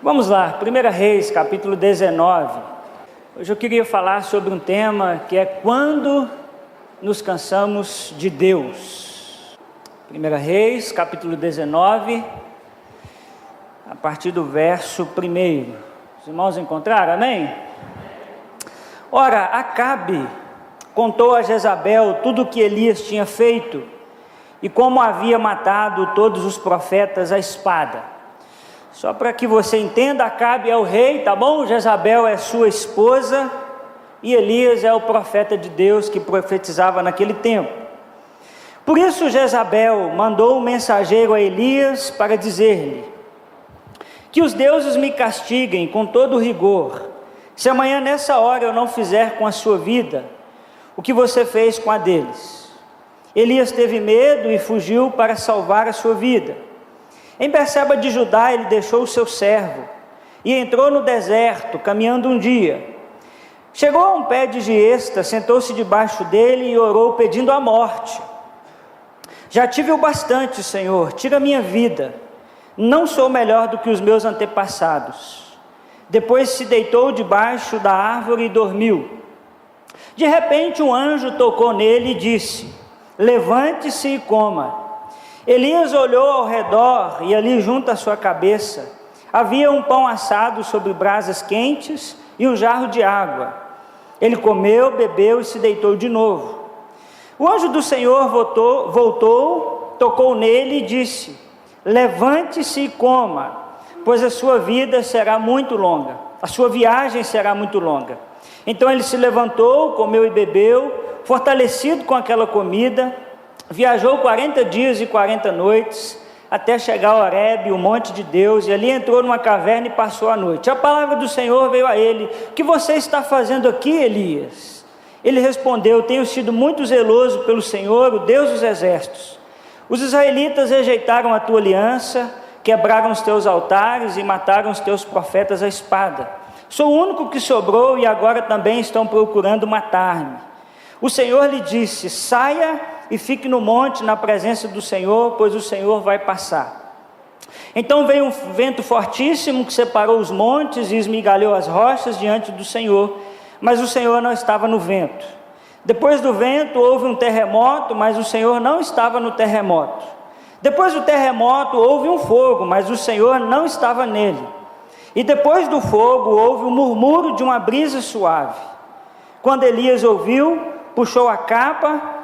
Vamos lá, 1 Reis, capítulo 19. Hoje eu queria falar sobre um tema que é quando nos cansamos de Deus. 1 Reis, capítulo 19, a partir do verso 1. Os irmãos encontraram, amém? Ora, Acabe contou a Jezabel tudo o que Elias tinha feito e como havia matado todos os profetas à espada. Só para que você entenda, Acabe é o rei, tá bom? Jezabel é sua esposa e Elias é o profeta de Deus que profetizava naquele tempo. Por isso Jezabel mandou um mensageiro a Elias para dizer-lhe: que os deuses me castiguem com todo rigor, se amanhã nessa hora eu não fizer com a sua vida o que você fez com a deles. Elias teve medo e fugiu para salvar a sua vida. Em Berseba de Judá ele deixou o seu servo e entrou no deserto, caminhando um dia. Chegou a um pé de giesta, sentou-se debaixo dele e orou pedindo a morte. Já tive o bastante, Senhor, tira minha vida. Não sou melhor do que os meus antepassados. Depois se deitou debaixo da árvore e dormiu. De repente um anjo tocou nele e disse: levante-se e coma. Elias olhou ao redor e ali junto à sua cabeça havia um pão assado sobre brasas quentes e um jarro de água. Ele comeu, bebeu e se deitou de novo. O anjo do Senhor voltou, tocou nele e disse: levante-se e coma, pois a sua vida será muito longa, a sua viagem será muito longa. Então ele se levantou, comeu e bebeu, fortalecido com aquela comida. Viajou 40 dias e 40 noites, até chegar a Horebe, o monte de Deus, e ali entrou numa caverna e passou a noite. A palavra do Senhor veio a ele: o que você está fazendo aqui, Elias? Ele respondeu: tenho sido muito zeloso pelo Senhor, o Deus dos exércitos. Os israelitas rejeitaram a tua aliança, quebraram os teus altares e mataram os teus profetas à espada. Sou o único que sobrou e agora também estão procurando matar-me. O Senhor lhe disse: saia e fique no monte na presença do Senhor, pois o Senhor vai passar. Então veio um vento fortíssimo que separou os montes e esmigalhou as rochas diante do Senhor, mas o Senhor não estava no vento. Depois do vento houve um terremoto, mas o Senhor não estava no terremoto. Depois do terremoto houve um fogo, mas o Senhor não estava nele. E depois do fogo houve um murmúrio de uma brisa suave. Quando Elias ouviu, puxou a capa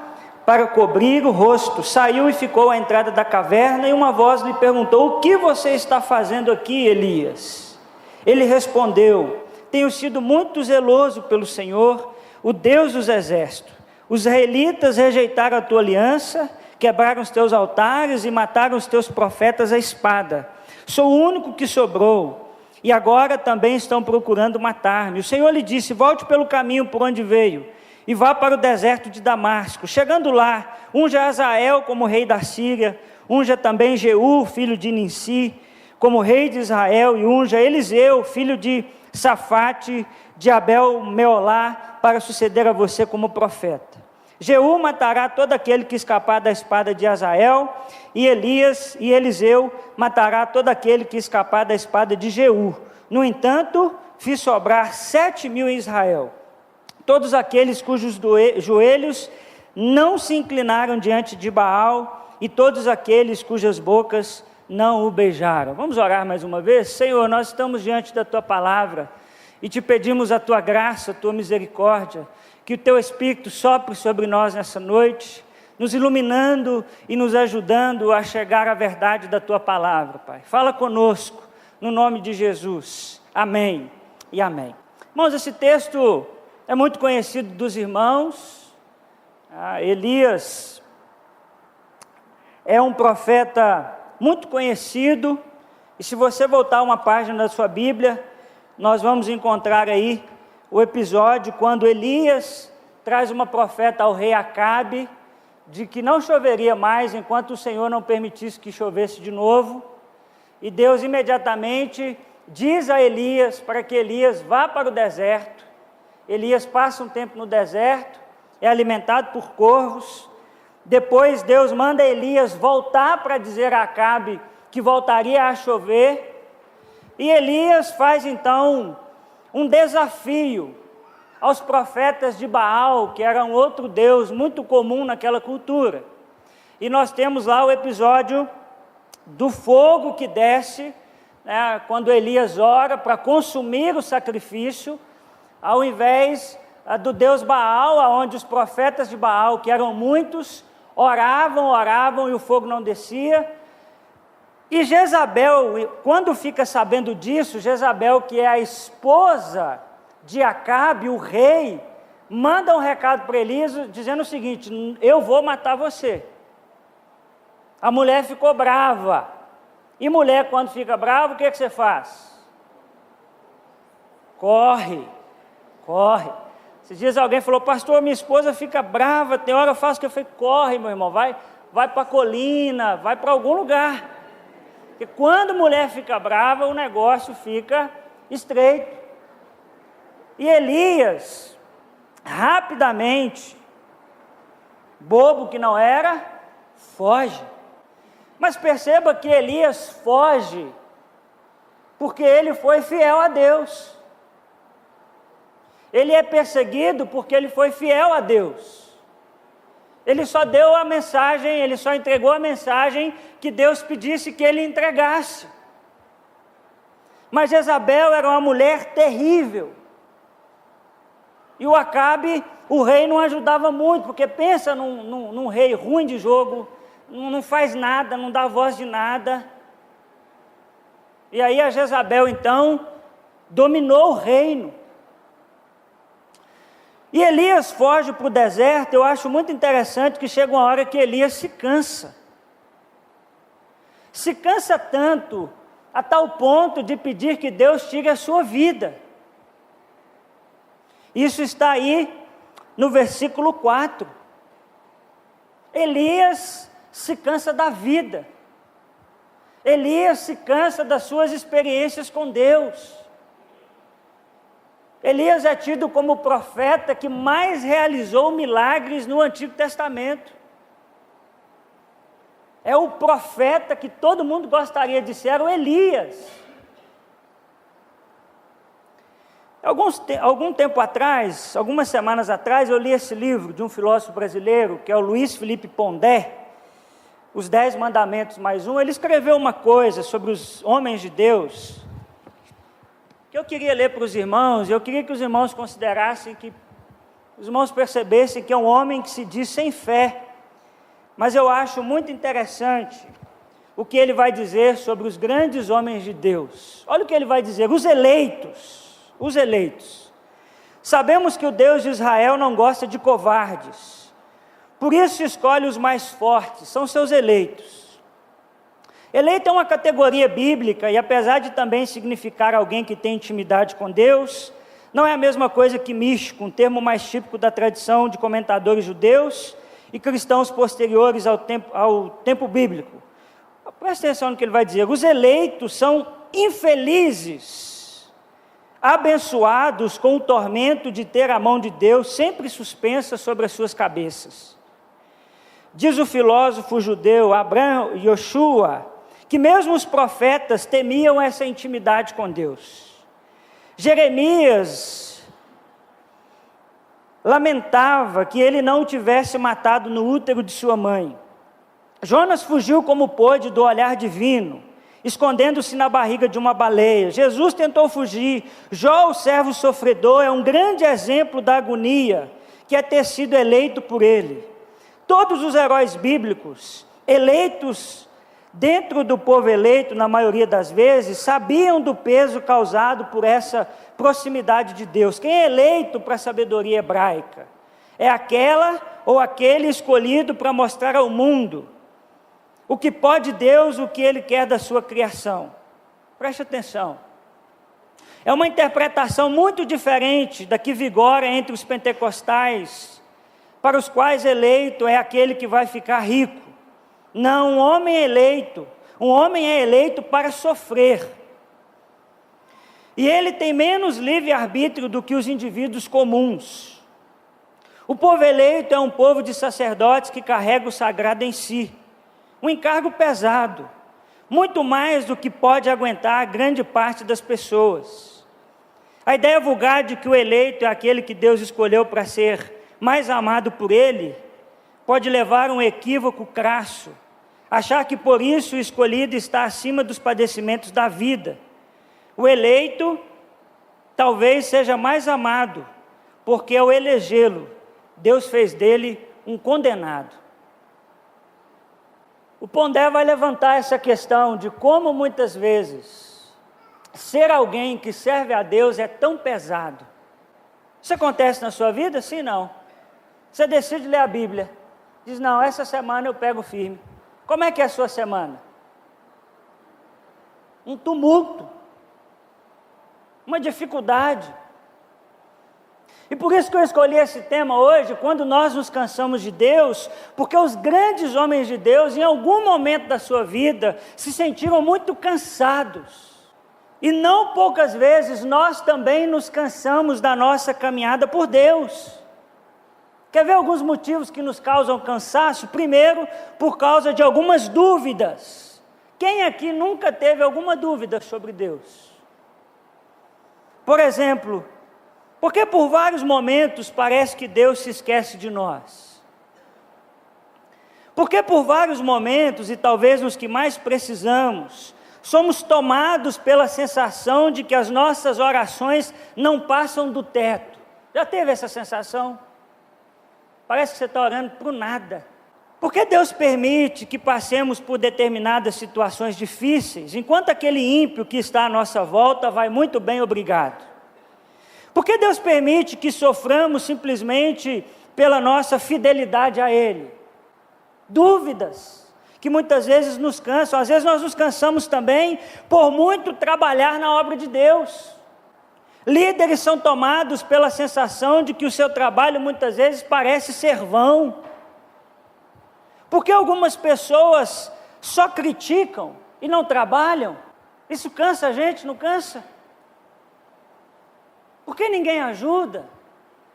para cobrir o rosto, saiu e ficou à entrada da caverna, e uma voz lhe perguntou: o que você está fazendo aqui, Elias? Ele respondeu: tenho sido muito zeloso pelo Senhor, o Deus dos exércitos. Os israelitas rejeitaram a tua aliança, quebraram os teus altares e mataram os teus profetas à espada. Sou o único que sobrou, e agora também estão procurando matar-me. O Senhor lhe disse: volte pelo caminho por onde veio e vá para o deserto de Damasco. Chegando lá, unja Azael como rei da Síria, unja também Jeú, filho de Ninsi, como rei de Israel, e unja Eliseu, filho de Safate, de Abel-Meolá, para suceder a você como profeta. Jeú matará todo aquele que escapar da espada de Azael, e Elias e Eliseu matará todo aquele que escapar da espada de Jeú. No entanto, fiz sobrar 7.000 em Israel, todos aqueles cujos joelhos não se inclinaram diante de Baal, e todos aqueles cujas bocas não o beijaram. Vamos orar mais uma vez? Senhor, nós estamos diante da Tua palavra, e te pedimos a Tua graça, a Tua misericórdia, que o Teu Espírito sopre sobre nós nessa noite, nos iluminando e nos ajudando a chegar à verdade da Tua palavra, Pai. Fala conosco, no nome de Jesus. Amém e amém. Irmãos, esse texto é muito conhecido dos irmãos. Elias é um profeta muito conhecido, e se você voltar uma página da sua Bíblia, nós vamos encontrar aí o episódio quando Elias traz uma profeta ao rei Acabe, de que não choveria mais enquanto o Senhor não permitisse que chovesse de novo, e Deus imediatamente diz a Elias para que Elias vá para o deserto. Elias passa um tempo no deserto, é alimentado por corvos. Depois Deus manda Elias voltar para dizer a Acabe que voltaria a chover. E Elias faz então um desafio aos profetas de Baal, que era um outro deus muito comum naquela cultura. E nós temos lá o episódio do fogo que desce, né, quando Elias ora para consumir o sacrifício, ao invés do deus Baal, onde os profetas de Baal, que eram muitos, oravam e o fogo não descia. E Jezabel, quando fica sabendo disso, Jezabel, que é a esposa de Acabe, o rei, manda um recado para Elias dizendo o seguinte: eu vou matar você. A mulher ficou brava. E mulher, quando fica brava, o que você faz? Corre. Esses dias alguém falou: pastor, minha esposa fica brava, tem hora eu faço que eu falei: corre, meu irmão, vai para a colina, vai para algum lugar. Porque quando mulher fica brava, o negócio fica estreito. E Elias, rapidamente, bobo que não era, foge. Mas perceba que Elias foge porque ele foi fiel a Deus. Ele é perseguido porque ele foi fiel a Deus. Ele só deu a mensagem, ele só entregou a mensagem que Deus pedisse que ele entregasse. Mas Jezabel era uma mulher terrível. E o Acabe, o rei, não ajudava muito, porque pensa num rei ruim de jogo, não faz nada, não dá voz de nada. E aí a Jezabel, então, dominou o reino. E Elias foge para o deserto. Eu acho muito interessante que chega uma hora que Elias se cansa. Se cansa tanto, a tal ponto de pedir que Deus tire a sua vida. Isso está aí no versículo 4. Elias se cansa da vida. Elias se cansa das suas experiências com Deus. Elias é tido como o profeta que mais realizou milagres no Antigo Testamento. É o profeta que todo mundo gostaria de ser, era o Elias. Algum tempo atrás, algumas semanas atrás, eu li esse livro de um filósofo brasileiro, que é o Luiz Felipe Pondé, Os 10 Mandamentos mais um. Ele escreveu uma coisa sobre os homens de Deus, que eu queria ler para os irmãos. Eu queria que os irmãos considerassem, que os irmãos percebessem que é um homem que se diz sem fé, mas eu acho muito interessante o que ele vai dizer sobre os grandes homens de Deus. Olha o que ele vai dizer: os eleitos. Sabemos que o Deus de Israel não gosta de covardes, por isso escolhe os mais fortes, são seus eleitos. Eleito é uma categoria bíblica, e apesar de também significar alguém que tem intimidade com Deus, não é a mesma coisa que místico, um termo mais típico da tradição de comentadores judeus e cristãos posteriores ao tempo bíblico. Preste atenção no que ele vai dizer: os eleitos são infelizes, abençoados com o tormento de ter a mão de Deus sempre suspensa sobre as suas cabeças. Diz o filósofo judeu Abraham Yoshua, que mesmo os profetas temiam essa intimidade com Deus. Jeremias lamentava que ele não o tivesse matado no útero de sua mãe. Jonas fugiu como pôde do olhar divino, escondendo-se na barriga de uma baleia. Jesus tentou fugir. Jó, o servo sofredor, é um grande exemplo da agonia que é ter sido eleito por ele. Todos os heróis bíblicos, eleitos dentro do povo eleito, na maioria das vezes, sabiam do peso causado por essa proximidade de Deus. Quem é eleito para a sabedoria hebraica? É aquela ou aquele escolhido para mostrar ao mundo o que pode Deus, o que Ele quer da sua criação. Preste atenção. É uma interpretação muito diferente da que vigora entre os pentecostais, para os quais eleito é aquele que vai ficar rico. Não, um homem é eleito para sofrer. E ele tem menos livre-arbítrio do que os indivíduos comuns. O povo eleito é um povo de sacerdotes que carrega o sagrado em si. Um encargo pesado, muito mais do que pode aguentar a grande parte das pessoas. A ideia vulgar de que o eleito é aquele que Deus escolheu para ser mais amado por Ele, pode levar a um equívoco crasso, achar que por isso o escolhido está acima dos padecimentos da vida. O eleito talvez seja mais amado, porque ao elegê-lo, Deus fez dele um condenado. O Pondé vai levantar essa questão de como muitas vezes ser alguém que serve a Deus é tão pesado. Isso acontece na sua vida? Sim, não. Você decide ler a Bíblia, diz, não, essa semana eu pego firme. Como é que é a sua semana? Um tumulto, uma dificuldade. E por isso que eu escolhi esse tema hoje, quando nós nos cansamos de Deus, porque os grandes homens de Deus, em algum momento da sua vida, se sentiram muito cansados. E não poucas vezes nós também nos cansamos da nossa caminhada por Deus. Quer ver alguns motivos que nos causam cansaço? Primeiro, por causa de algumas dúvidas. Quem aqui nunca teve alguma dúvida sobre Deus? Por exemplo, porque por vários momentos parece que Deus se esquece de nós? Porque por vários momentos, e talvez nos que mais precisamos, somos tomados pela sensação de que as nossas orações não passam do teto. Já teve essa sensação? Parece que você está orando para o nada. Por que Deus permite que passemos por determinadas situações difíceis, enquanto aquele ímpio que está à nossa volta vai muito bem, obrigado? Por que Deus permite que soframos simplesmente pela nossa fidelidade a Ele? Dúvidas que muitas vezes nos cansam. Às vezes nós nos cansamos também por muito trabalhar na obra de Deus. Líderes são tomados pela sensação de que o seu trabalho muitas vezes parece ser vão. Porque algumas pessoas só criticam e não trabalham. Isso cansa a gente, não cansa? Por que ninguém ajuda?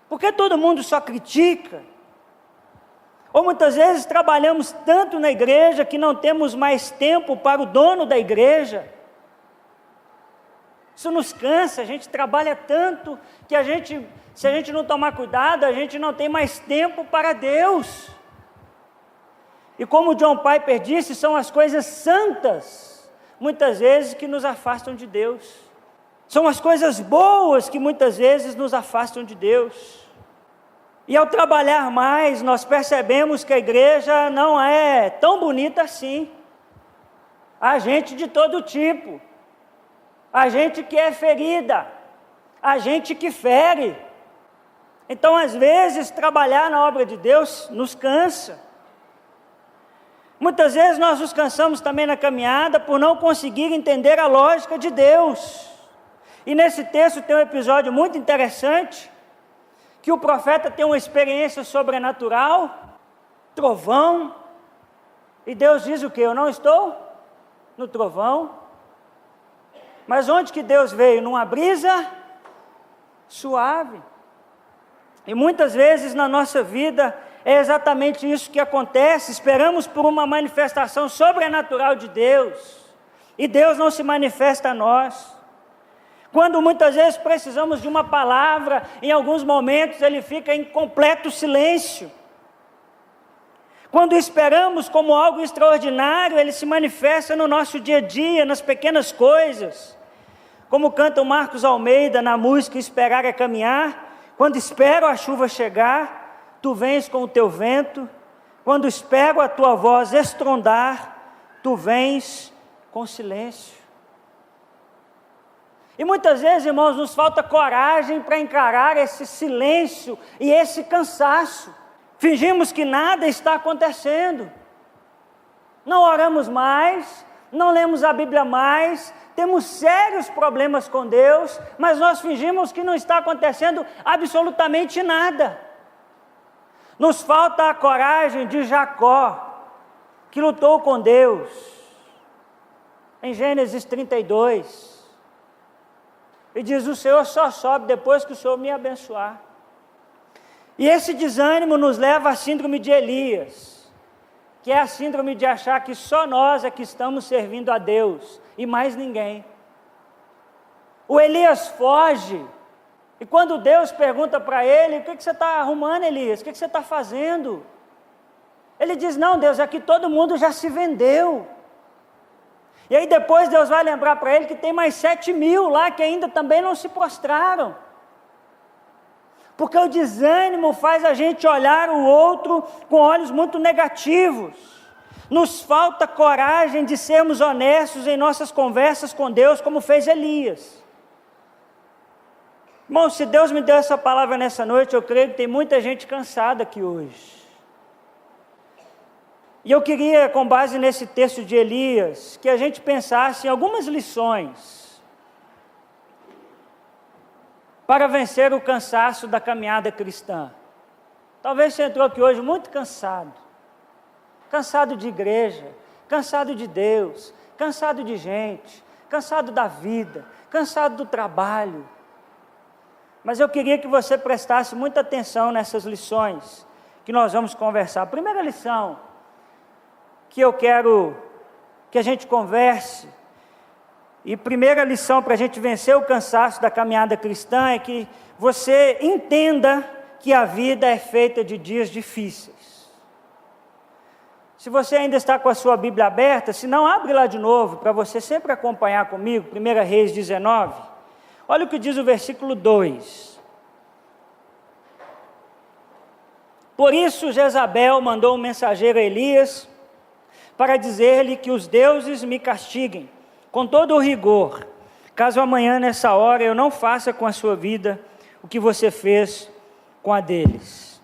Por que todo mundo só critica? Ou muitas vezes trabalhamos tanto na igreja que não temos mais tempo para o dono da igreja. Isso nos cansa, a gente trabalha tanto que se a gente não tomar cuidado, a gente não tem mais tempo para Deus. E como John Piper disse, são as coisas santas, muitas vezes, que nos afastam de Deus. São as coisas boas que muitas vezes nos afastam de Deus. E ao trabalhar mais, nós percebemos que a igreja não é tão bonita assim. Há gente de todo tipo. Há gente que é ferida. Há gente que fere. Então, às vezes, trabalhar na obra de Deus nos cansa. Muitas vezes nós nos cansamos também na caminhada por não conseguir entender a lógica de Deus. E nesse texto tem um episódio muito interessante, que o profeta tem uma experiência sobrenatural, trovão, e Deus diz o quê? Eu não estou no trovão. Mas onde que Deus veio? Numa brisa suave. E muitas vezes na nossa vida é exatamente isso que acontece. Esperamos por uma manifestação sobrenatural de Deus, e Deus não se manifesta a nós. Quando muitas vezes precisamos de uma palavra, em alguns momentos Ele fica em completo silêncio. Quando esperamos como algo extraordinário, Ele se manifesta no nosso dia a dia, nas pequenas coisas. Como canta o Marcos Almeida na música Esperar é Caminhar. Quando espero a chuva chegar, Tu vens com o Teu vento. Quando espero a Tua voz estrondar, Tu vens com silêncio. E muitas vezes, irmãos, nos falta coragem para encarar esse silêncio e esse cansaço. Fingimos que nada está acontecendo. Não oramos mais, não lemos a Bíblia mais, temos sérios problemas com Deus, mas nós fingimos que não está acontecendo absolutamente nada. Nos falta a coragem de Jacó, que lutou com Deus. Em Gênesis 32... E diz, o Senhor só sobe depois que o Senhor me abençoar. E esse desânimo nos leva à síndrome de Elias. que é a síndrome de achar que só nós é que estamos servindo a Deus e mais ninguém. O Elias foge, e quando Deus pergunta para ele: o que você está arrumando, Elias? O que você está fazendo? Ele diz: não, Deus, aqui todo mundo já se vendeu. E aí depois Deus vai lembrar para ele que tem mais 7.000 lá que ainda também não se prostraram. Porque o desânimo faz a gente olhar o outro com olhos muito negativos. Nos falta coragem de sermos honestos em nossas conversas com Deus, como fez Elias. Irmão, se Deus me deu essa palavra nessa noite, eu creio que tem muita gente cansada aqui hoje. E eu queria, com base nesse texto de Elias, que a gente pensasse em algumas lições para vencer o cansaço da caminhada cristã. Talvez você entrou aqui hoje muito cansado. Cansado de igreja, cansado de Deus, cansado de gente, cansado da vida, cansado do trabalho. Mas eu queria que você prestasse muita atenção nessas lições que nós vamos conversar. A primeira lição que eu quero que a gente converse, e primeira lição para a gente vencer o cansaço da caminhada cristã, é que você entenda que a vida é feita de dias difíceis. Se você ainda está com a sua Bíblia aberta, se não, abre lá de novo, para você sempre acompanhar comigo, 1 Reis 19, olha o que diz o versículo 2. Por isso Jezabel mandou um mensageiro a Elias, para dizer-lhe que os deuses me castiguem com todo o rigor, caso amanhã nessa hora eu não faça com a sua vida o que você fez com a deles.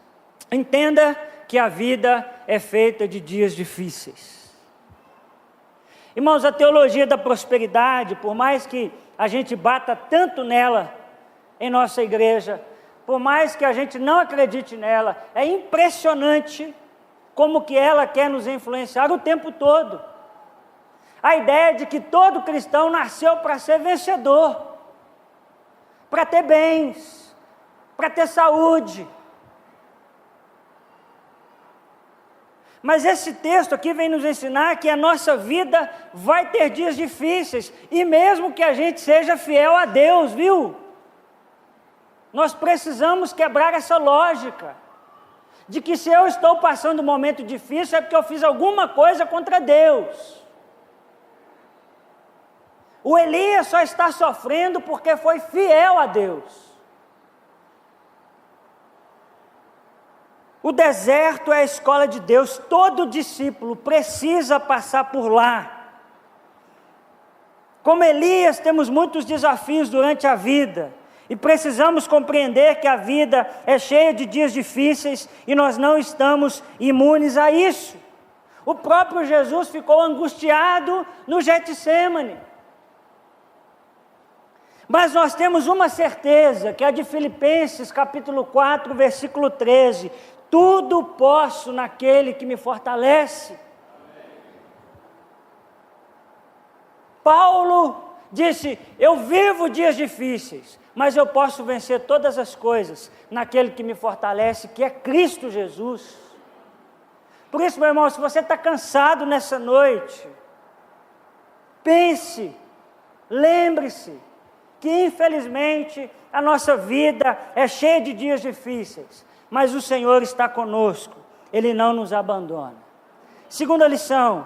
Entenda que a vida é feita de dias difíceis. Irmãos, a teologia da prosperidade, por mais que a gente bata tanto nela em nossa igreja, por mais que a gente não acredite nela, é impressionante como que ela quer nos influenciar o tempo todo. A ideia de que todo cristão nasceu para ser vencedor, para ter bens, para ter saúde. Mas esse texto aqui vem nos ensinar que a nossa vida vai ter dias difíceis, e mesmo que a gente seja fiel a Deus, viu? Nós precisamos quebrar essa lógica de que se eu estou passando um momento difícil é porque eu fiz alguma coisa contra Deus. O Elias só está sofrendo porque foi fiel a Deus. O deserto é a escola de Deus, todo discípulo precisa passar por lá. Como Elias, temos muitos desafios durante a vida. E precisamos compreender que a vida é cheia de dias difíceis e nós não estamos imunes a isso. O próprio Jesus ficou angustiado no Getsêmani. Mas nós temos uma certeza, que é a de Filipenses capítulo 4, versículo 13. Tudo posso naquele que me fortalece. Paulo disse: eu vivo dias difíceis, mas eu posso vencer todas as coisas naquele que me fortalece, que é Cristo Jesus. Por isso, meu irmão, se você está cansado nessa noite, pense, lembre-se, que infelizmente a nossa vida é cheia de dias difíceis, mas o Senhor está conosco, Ele não nos abandona. Segunda lição,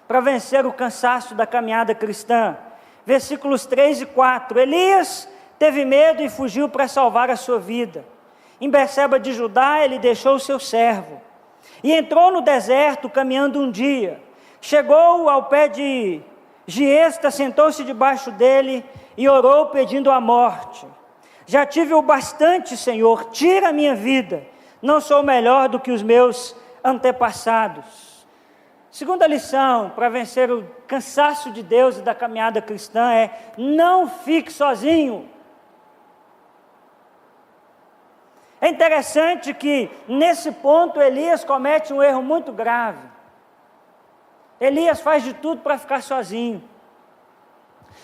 para vencer o cansaço da caminhada cristã, versículos 3 e 4, Elias teve medo e fugiu para salvar a sua vida. Em Berseba de Judá, ele deixou o seu servo, e entrou no deserto caminhando um dia. Chegou ao pé de Giesta, sentou-se debaixo dele e orou pedindo a morte. Já tive o bastante, Senhor, tira a minha vida, não sou melhor do que os meus antepassados. Segunda lição para vencer o cansaço de Deus e da caminhada cristã é: não fique sozinho. É interessante que nesse ponto Elias comete um erro muito grave. Elias faz de tudo para ficar sozinho.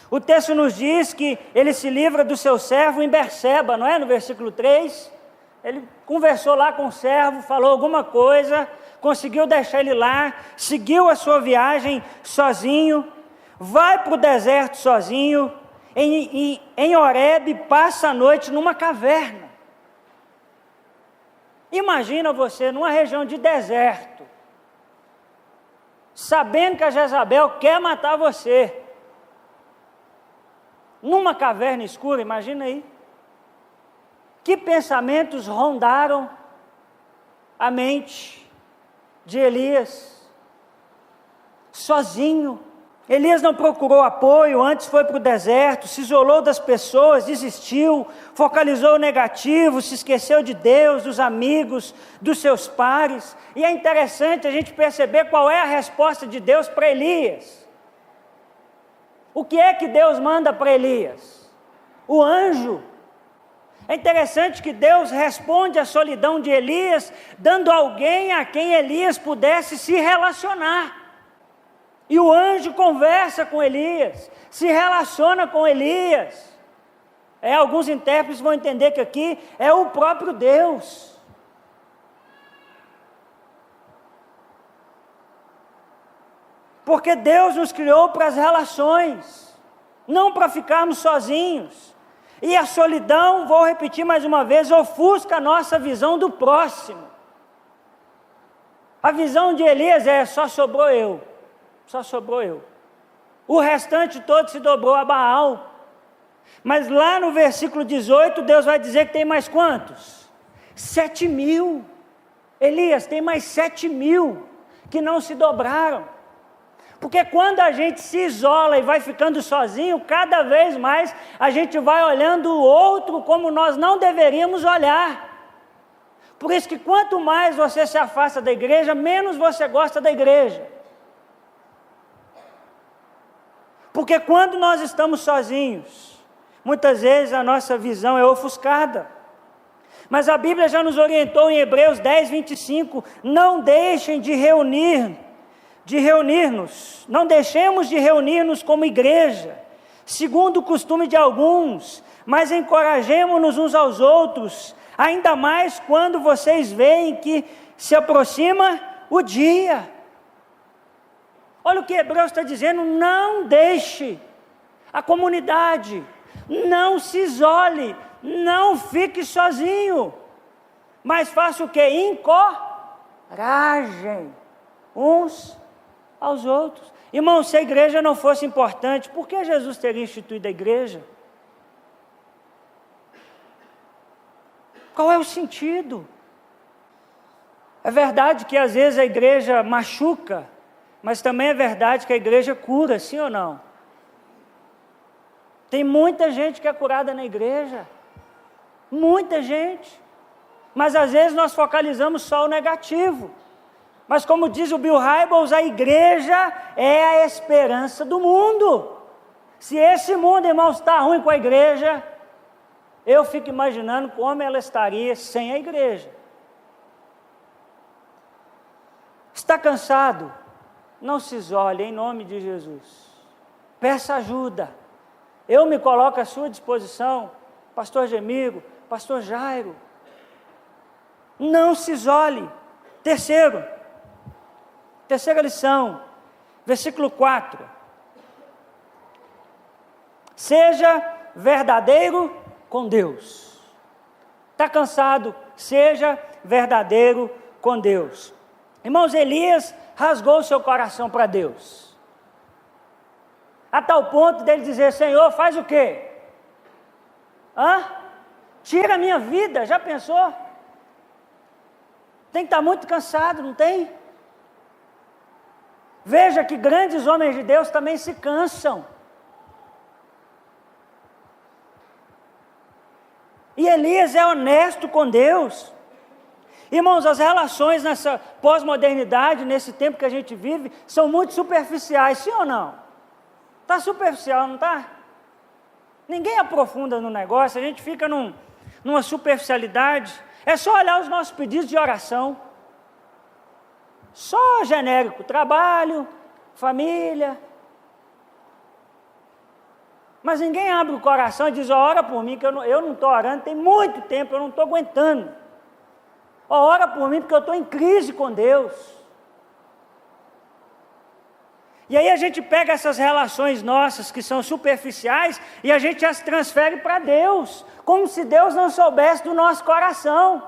O texto nos diz que ele se livra do seu servo em Berseba, não é? No versículo 3, ele conversou lá com o servo, falou alguma coisa, conseguiu deixar ele lá, seguiu a sua viagem sozinho, vai para o deserto sozinho, em Horebe passa a noite numa caverna. Imagina você numa região de deserto, sabendo que a Jezabel quer matar você, numa caverna escura, imagina aí. Que pensamentos rondaram a mente de Elias? Sozinho. Elias não procurou apoio, antes foi para o deserto, se isolou das pessoas, desistiu, focalizou o negativo, se esqueceu de Deus, dos amigos, dos seus pares. E é interessante a gente perceber qual é a resposta de Deus para Elias. O que é que Deus manda para Elias? O anjo. É interessante que Deus responde à solidão de Elias, dando alguém a quem Elias pudesse se relacionar. E o anjo conversa com Elias, se relaciona com Elias. Alguns intérpretes vão entender que aqui é o próprio Deus. Porque Deus nos criou para as relações, não para ficarmos sozinhos. E a solidão, vou repetir mais uma vez, ofusca a nossa visão do próximo. A visão de Elias é: só sobrou eu. Só sobrou eu. O restante todo se dobrou a Baal. Mas lá no versículo 18, Deus vai dizer que tem mais quantos? 7.000. Elias, tem mais 7.000 que não se dobraram. Porque quando a gente se isola e vai ficando sozinho, cada vez mais a gente vai olhando o outro como nós não deveríamos olhar. Por isso que quanto mais você se afasta da igreja, menos você gosta da igreja. Porque quando nós estamos sozinhos, muitas vezes a nossa visão é ofuscada. Mas a Bíblia já nos orientou em Hebreus 10, 25, não deixem de reunir-nos, não deixemos de reunir-nos como igreja, segundo o costume de alguns, mas encorajemo-nos uns aos outros, ainda mais quando vocês veem que se aproxima o dia. Olha o que Hebreus está dizendo: não deixe a comunidade, não se isole, não fique sozinho, mas faça o que? Encorajem uns aos outros. Irmão, se a igreja não fosse importante, por que Jesus teria instituído a igreja? Qual é o sentido? É verdade que às vezes a igreja machuca, mas também é verdade que a igreja cura, sim ou não? Tem muita gente que é curada na igreja, muita gente, mas às vezes nós focalizamos só o negativo. Mas como diz o Bill Hybels, a igreja é a esperança do mundo. Se esse mundo, irmãos, está ruim com a igreja, eu fico imaginando como ela estaria sem a igreja. Está cansado? Não se isole, em nome de Jesus. Peça ajuda. Eu me coloco à sua disposição, pastor Gemigo, pastor Jairo. Não se isole. Terceira lição, versículo 4. Seja verdadeiro com Deus. Está cansado? Seja verdadeiro com Deus. Irmãos, Elias rasgou seu coração para Deus, a tal ponto dele dizer: Senhor, faz o quê? Tira a minha vida, já pensou? Tem que estar muito cansado, não tem? Veja que grandes homens de Deus também se cansam. E Elias é honesto com Deus. Irmãos, as relações nessa pós-modernidade, nesse tempo que a gente vive, são muito superficiais, sim ou não? Está superficial, não está? Ninguém aprofunda no negócio, a gente fica numa superficialidade. É só olhar os nossos pedidos de oração. Só genérico, trabalho, família. Mas ninguém abre o coração e diz: ora por mim, que eu não estou orando, tem muito tempo, eu não estou aguentando. Ora por mim, porque eu estou em crise com Deus. E aí a gente pega essas relações nossas que são superficiais e a gente as transfere para Deus, como se Deus não soubesse do nosso coração.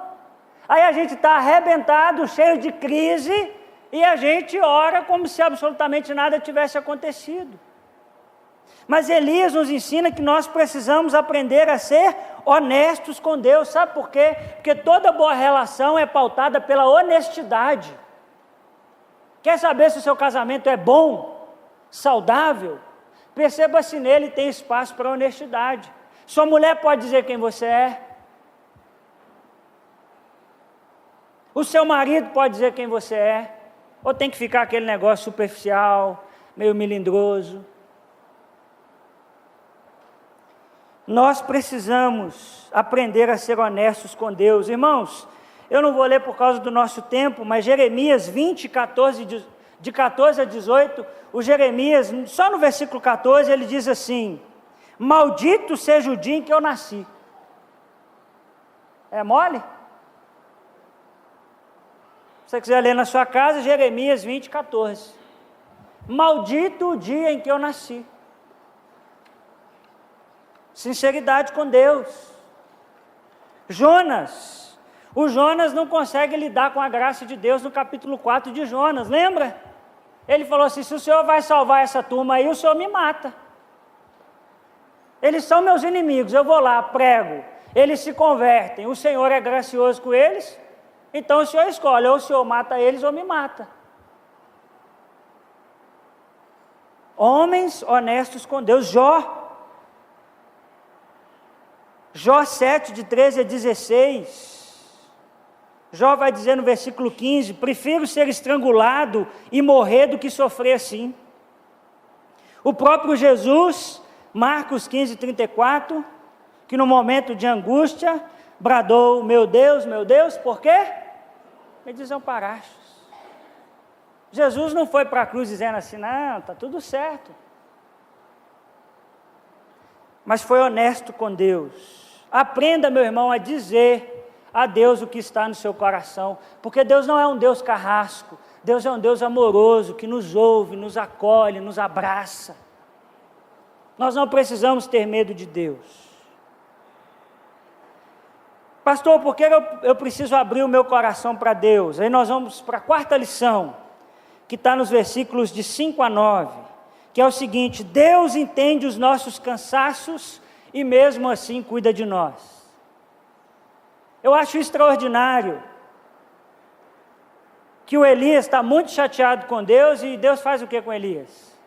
Aí a gente está arrebentado, cheio de crise, e a gente ora como se absolutamente nada tivesse acontecido. Mas Elias nos ensina que nós precisamos aprender a ser honestos com Deus. Sabe por quê? Porque toda boa relação é pautada pela honestidade. Quer saber se o seu casamento é bom, saudável? Perceba se nele tem espaço para honestidade. Sua mulher pode dizer quem você é. O seu marido pode dizer quem você é. Ou tem que ficar aquele negócio superficial, meio melindroso. Nós precisamos aprender a ser honestos com Deus. Irmãos, eu não vou ler por causa do nosso tempo, mas Jeremias 20, 14, de 14 a 18, o Jeremias, só no versículo 14, ele diz assim: maldito seja o dia em que eu nasci. É mole? Se você quiser ler na sua casa, Jeremias 20, 14. Maldito o dia em que eu nasci. Sinceridade com Deus. Jonas. O Jonas não consegue lidar com a graça de Deus no capítulo 4 de Jonas, lembra? Ele falou assim: se o Senhor vai salvar essa turma aí, o Senhor me mata. Eles são meus inimigos, eu vou lá, prego. Eles se convertem, o Senhor é gracioso com eles, então o Senhor escolhe, ou o Senhor mata eles ou me mata. Homens honestos com Deus. Jó 7, de 13 a 16, Jó vai dizer no versículo 15, prefiro ser estrangulado e morrer do que sofrer assim. O próprio Jesus, Marcos 15, 34, que no momento de angústia, bradou, meu Deus, por quê? Me desamparastes. Jesus não foi para a cruz dizendo assim, não, está tudo certo. Mas foi honesto com Deus. Aprenda, meu irmão, a dizer a Deus o que está no seu coração, porque Deus não é um Deus carrasco, Deus é um Deus amoroso, que nos ouve, nos acolhe, nos abraça. Nós não precisamos ter medo de Deus. Pastor, por que eu preciso abrir o meu coração para Deus? Aí nós vamos para a quarta lição, que está nos versículos de 5 a 9, que é o seguinte: Deus entende os nossos cansaços e mesmo assim cuida de nós. Eu acho extraordinário que o Elias está muito chateado com Deus, e Deus faz o que com Elias?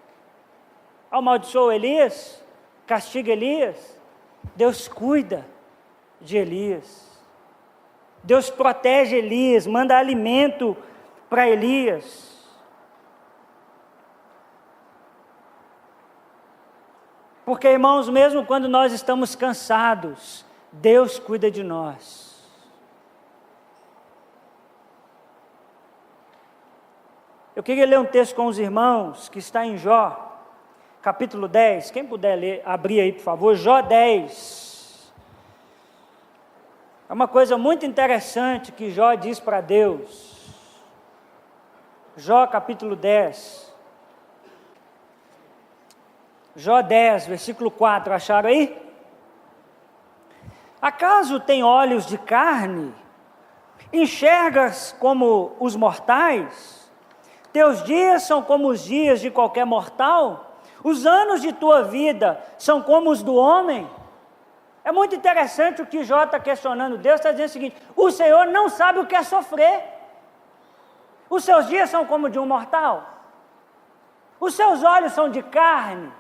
Amaldiçoa Elias? Castiga Elias? Deus cuida de Elias. Deus protege Elias, manda alimento para Elias. Porque, irmãos, mesmo quando nós estamos cansados, Deus cuida de nós. Eu queria ler um texto com os irmãos, que está em Jó, capítulo 10. Quem puder ler, abrir aí, por favor, Jó 10. É uma coisa muito interessante que Jó diz para Deus. Jó, capítulo 10. Jó 10, versículo 4, acharam aí? Acaso tem olhos de carne? Enxergas como os mortais? Teus dias são como os dias de qualquer mortal? Os anos de tua vida são como os do homem? É muito interessante o que Jó está questionando. Deus está dizendo o seguinte: o Senhor não sabe o que é sofrer. Os seus dias são como de um mortal? Os seus olhos são de carne?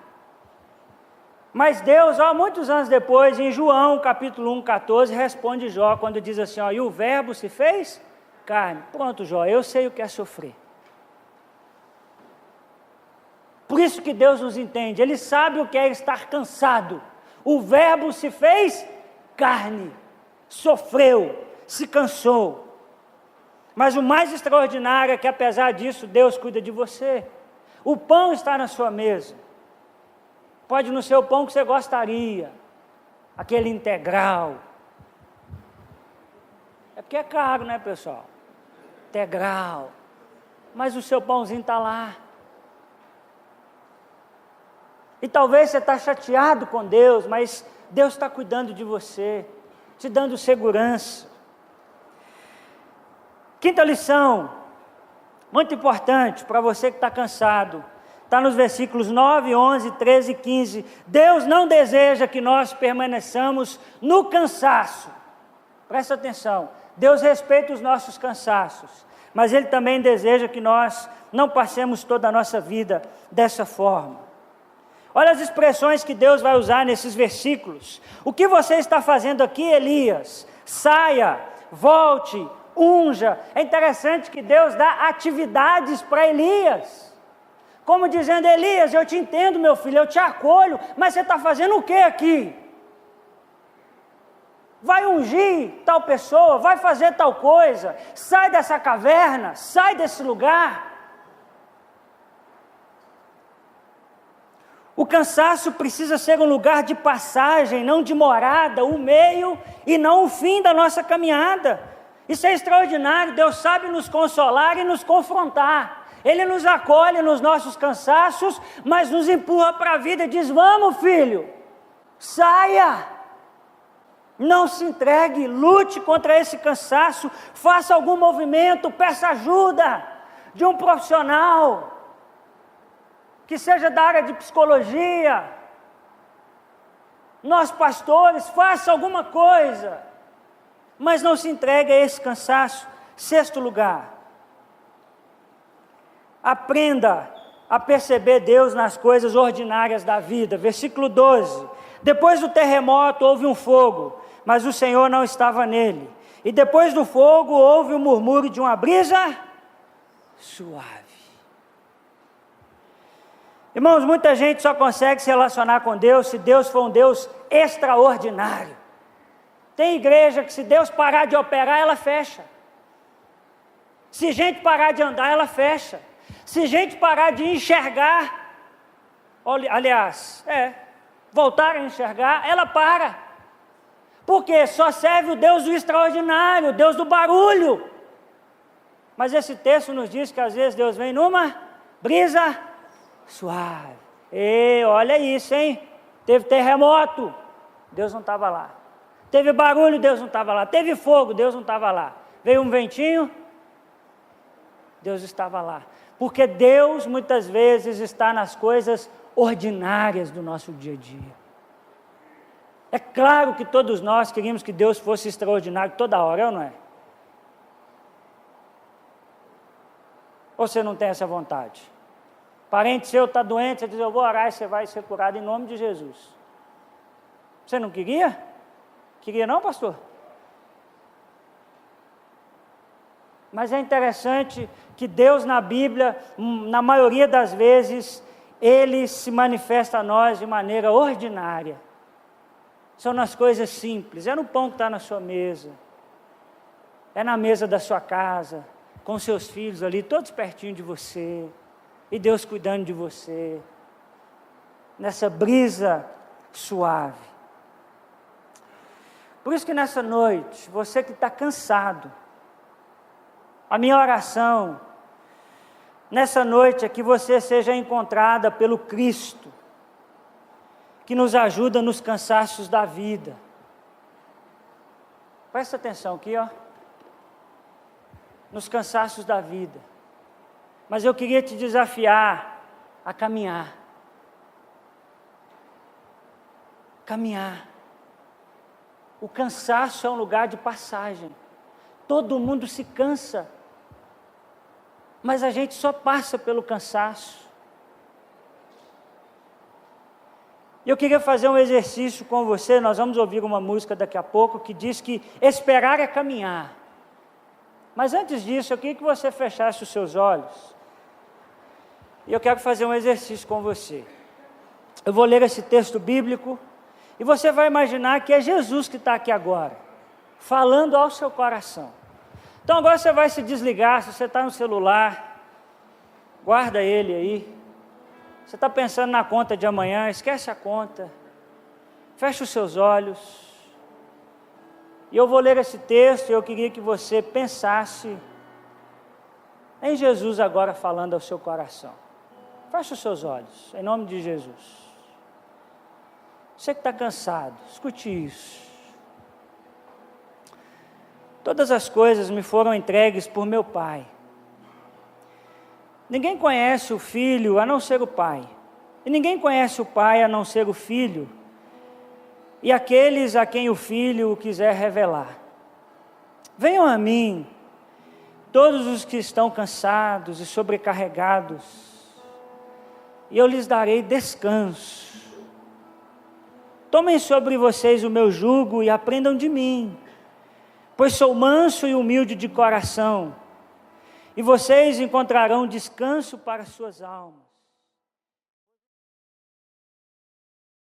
Mas Deus, muitos anos depois, em João capítulo 1, 14, responde Jó, quando diz assim, e o verbo se fez carne. Pronto, Jó, eu sei o que é sofrer. Por isso que Deus nos entende, Ele sabe o que é estar cansado. O verbo se fez carne, sofreu, se cansou. Mas o mais extraordinário é que, apesar disso, Deus cuida de você. O pão está na sua mesa. Pode não ser o pão que você gostaria, aquele integral. É porque é caro, né, pessoal? Integral. Mas o seu pãozinho está lá. E talvez você está chateado com Deus, mas Deus está cuidando de você, te dando segurança. Quinta lição, muito importante para você que está cansado, está nos versículos 9, 11, 13 e 15. Deus não deseja que nós permaneçamos no cansaço. Presta atenção, Deus respeita os nossos cansaços, mas Ele também deseja que nós não passemos toda a nossa vida dessa forma. Olha as expressões que Deus vai usar nesses versículos. O que você está fazendo aqui, Elias? Saia, volte, unja. É interessante que Deus dá atividades para Elias. Como dizendo, Elias, eu te entendo, meu filho, eu te acolho, mas você está fazendo o que aqui? Vai ungir tal pessoa, vai fazer tal coisa, sai dessa caverna, sai desse lugar. O cansaço precisa ser um lugar de passagem, não de morada, o meio e não o fim da nossa caminhada. Isso é extraordinário, Deus sabe nos consolar e nos confrontar. Ele nos acolhe nos nossos cansaços, mas nos empurra para a vida e diz, vamos filho, saia. Não se entregue, lute contra esse cansaço, faça algum movimento, peça ajuda de um profissional, que seja da área de psicologia. Nós pastores, faça alguma coisa, mas não se entregue a esse cansaço. Sexto lugar, aprenda a perceber Deus nas coisas ordinárias da vida. Versículo 12, depois do terremoto houve um fogo, mas o Senhor não estava nele. E depois do fogo houve o murmúrio de uma brisa suave. Irmãos, muita gente só consegue se relacionar com Deus se Deus for um Deus extraordinário. Tem igreja que se Deus parar de operar, ela fecha. Se gente parar de andar, ela fecha. Se gente parar de enxergar, voltar a enxergar, ela para. Porque só serve o Deus do extraordinário, o Deus do barulho. Mas esse texto nos diz que às vezes Deus vem numa brisa suave. E olha isso, hein? Teve terremoto, Deus não estava lá. Teve barulho, Deus não estava lá. Teve fogo, Deus não estava lá. Veio um ventinho, Deus estava lá. Porque Deus muitas vezes está nas coisas ordinárias do nosso dia a dia. É claro que todos nós queríamos que Deus fosse extraordinário toda hora, ou não é? Ou você não tem essa vontade? Parente seu está doente, você diz, eu vou orar e você vai ser curado em nome de Jesus. Você não queria? Queria não, pastor? Mas é interessante que Deus na Bíblia, na maioria das vezes, Ele se manifesta a nós de maneira ordinária. São nas coisas simples, é no pão que está na sua mesa, é na mesa da sua casa, com seus filhos ali, todos pertinho de você, e Deus cuidando de você, nessa brisa suave. Por isso que nessa noite, você que está cansado, a minha oração nessa noite é que você seja encontrada pelo Cristo, que nos ajuda nos cansaços da vida. Presta atenção aqui, ó. Nos cansaços da vida. Mas eu queria te desafiar a caminhar. Caminhar. O cansaço é um lugar de passagem. Todo mundo se cansa. Mas a gente só passa pelo cansaço. Eu queria fazer um exercício com você. Nós vamos ouvir uma música daqui a pouco que diz que esperar é caminhar. Mas antes disso, eu queria que você fechasse os seus olhos. E eu quero fazer um exercício com você. Eu vou ler esse texto bíblico e você vai imaginar que é Jesus que está aqui agora, falando ao seu coração. Então agora você vai se desligar. Se você está no celular, guarda ele aí. Você está pensando na conta de amanhã, esquece a conta. Fecha os seus olhos. E eu vou ler esse texto e eu queria que você pensasse em Jesus agora falando ao seu coração. Feche os seus olhos, em nome de Jesus. Você que está cansado, escute isso. Todas as coisas me foram entregues por meu Pai. Ninguém conhece o Filho a não ser o Pai. E ninguém conhece o Pai a não ser o Filho. E aqueles a quem o Filho o quiser revelar. Venham a mim, todos os que estão cansados e sobrecarregados, e eu lhes darei descanso. Tomem sobre vocês o meu jugo e aprendam de mim, pois sou manso e humilde de coração, e vocês encontrarão descanso para suas almas.